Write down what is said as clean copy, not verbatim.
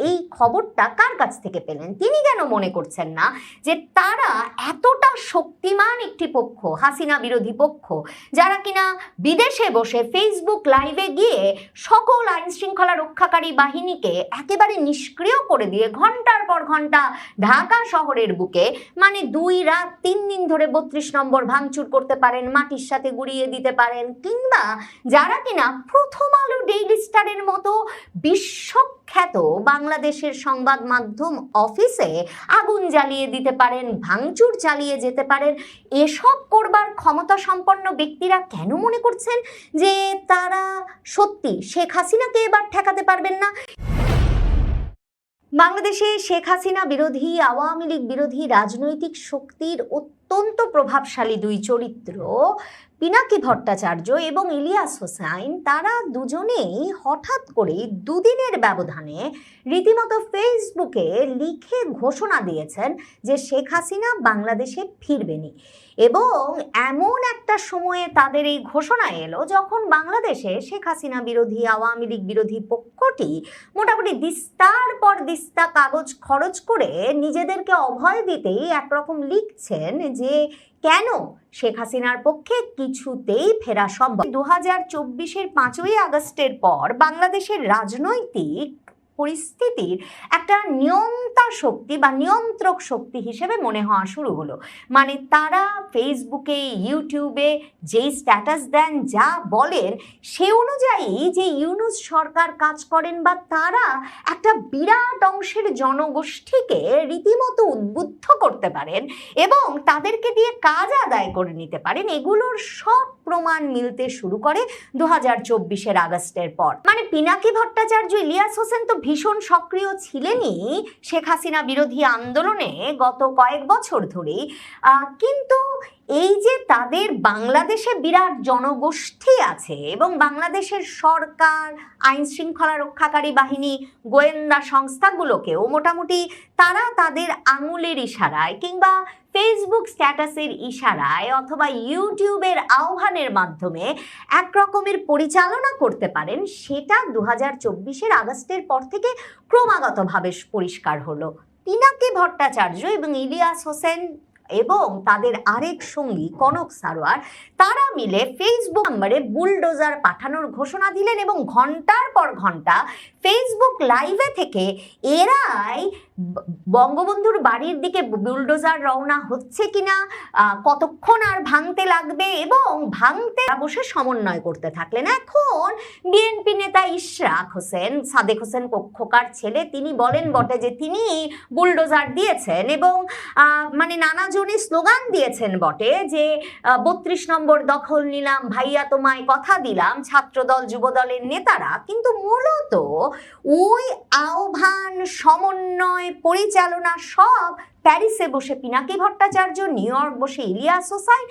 এই খবরটা কার কাছ থেকে পেলেন? তিনি কেন মনে করছেন না যে তারা এতটা শক্তিমান একটি পক্ষ, হাসিনা বিরোধী পক্ষ, যারা কিনা বিদেশে বসে ফেসবুক লাইভে গিয়ে সকল আইন শৃঙ্খলা রক্ষাকারী বাহিনীকে একেবারে নিষ্ক্রিয় করে দিয়ে ঘন্টার পর ঘন্টা ঢাকা শহরের বুকে মানে 2 রাত 3 দিন ধরে 32 নম্বর ভাঙচুর করতে পারেন, মাটির সাথে গুড়িয়ে দিতে পারেন, কিংবা যারা কিনা প্রথম আলো, ডেইলি স্টারের মতো বিশ্বখ্যাত বাংলাদেশের সংবাদ মাধ্যম অফিসে আগুন জ্বালিয়ে দিতে পারেন, ভাঙচুর চালিয়ে যেতে পারেন, এসব করবার ক্ষমতা সম্পন্ন ব্যক্তিরা কেন মনে করছেন যে তারা সত্যি শেখ হাসিনাকে এবার ঠেকাতে পারবেন না? বাংলাদেশে শেখ হাসিনা বিরোধী, আওয়ামী লীগ বিরোধী রাজনৈতিক শক্তির অত্যন্ত প্রভাবশালী 2 চরিত্র পিনাকি ভট্টাচার্য এবং ইলিয়াস হোসাইন, তারা দুজনেই হঠাৎ করে 2 দিনের ব্যবধানে রীতিমতো ফেসবুকে লিখে ঘোষণা দিয়েছেন যে শেখ হাসিনা বাংলাদেশে ফিরবেনি। এবং এমন একটা সময়ে তাদের এই ঘোষণা এলো যখন বাংলাদেশে শেখ হাসিনা বিরোধী, আওয়ামী লীগ বিরোধী পক্ষটি মোটামুটি দিস্তার পর দিস্তা কাগজ খরচ করে নিজেদেরকে অভয় দিতেই একরকম লিখছেন যে কেন শেখ হাসিনার পক্ষে কিছুতেই ফেরা সম্ভব। 2024-এর 5ই আগস্টের পর বাংলাদেশের রাজনৈতিক পরিস্থিতির একটা নিয়ন্তা শক্তি বা নিয়ন্ত্রক শক্তি হিসেবে মনে হওয়া শুরু হলো। মানে তারা ফেসবুকে, ইউটিউবে যেই স্ট্যাটাস দেন, যা বলেন, সে অনুযায়ী যে ইউনূস সরকার কাজ করেন বা তারা একটা বিরাট অংশের জনগোষ্ঠীকে রীতিমতো উদ্বুদ্ধ করতে পারেন এবং তাদেরকে দিয়ে কাজ আদায় করে নিতে পারেন, এগুলোর সব প্রমাণ মিলতে শুরু করে 2024-এর আগস্টের পর। মানে পিনাকি ভট্টাচার্য, ইলিয়াস হোসেন তো ভীষণ সক্রিয় ছিলেনই শেখ হাসিনা বিরোধী আন্দোলনে গত কয়েক বছর ধরেই, কিন্তু এই যে তাদের বাংলাদেশে বিরাট জনগোষ্ঠী আছে এবং বাংলাদেশের সরকার, আইন শৃঙ্খলা রক্ষাকারী বাহিনী, গোয়েন্দা সংস্থাগুলোকেও মোটামুটি তারা তাদের আঙুলের ইশারায় কিংবা ফেসবুক স্ট্যাটাসের ইশারায় অথবা ইউটিউবের আহ্বানের মাধ্যমে এক রকমের পরিচালনা করতে পারেন, সেটা 2024-এর আগস্টের পর থেকে ক্রমাগতভাবে পরিষ্কার হলো। পিনাকি ভট্টাচার্য এবং ইলিয়াস হোসেন এবং তাদের আরেক সঙ্গী কনক সারোয়ার, তারা মিলে ফেসবুক নম্বরে বুলডোজার পাঠানোর ঘোষণা দিলেন এবং ঘন্টার পর ঘন্টা ফেসবুক লাইভে থেকে এরাই বঙ্গবন্ধুর বাড়ির দিকে বুলডোজার রওনা হচ্ছে কিনা, কতক্ষণ আর ভাঙতে লাগবে এবং ভাঙতে বসে সমন্বয় করতে থাকলেন। এখন বিএনপি নেতা ইশরাক হোসেন, সাদেক হোসেন কক্ষকার ছেলে, তিনি বলেন বটে যে তিনি বুলডোজার দিয়েছেন এবং মানে নানা জনে স্লোগান দিয়েছেন বটে যে 32 নম্বর দখল নিলাম, ভাইয়া তোমায় কথা দিলাম, ছাত্রদল যুবদলের নেতারা। কিন্তু মূলত ওই আহ্বান, সমন্বয়, পরিচালনা সব প্যারিসে বসে পিনাকি ভট্টাচার্য, নিউ ইয়র্ক বসে ইলিয়াস হোসাইন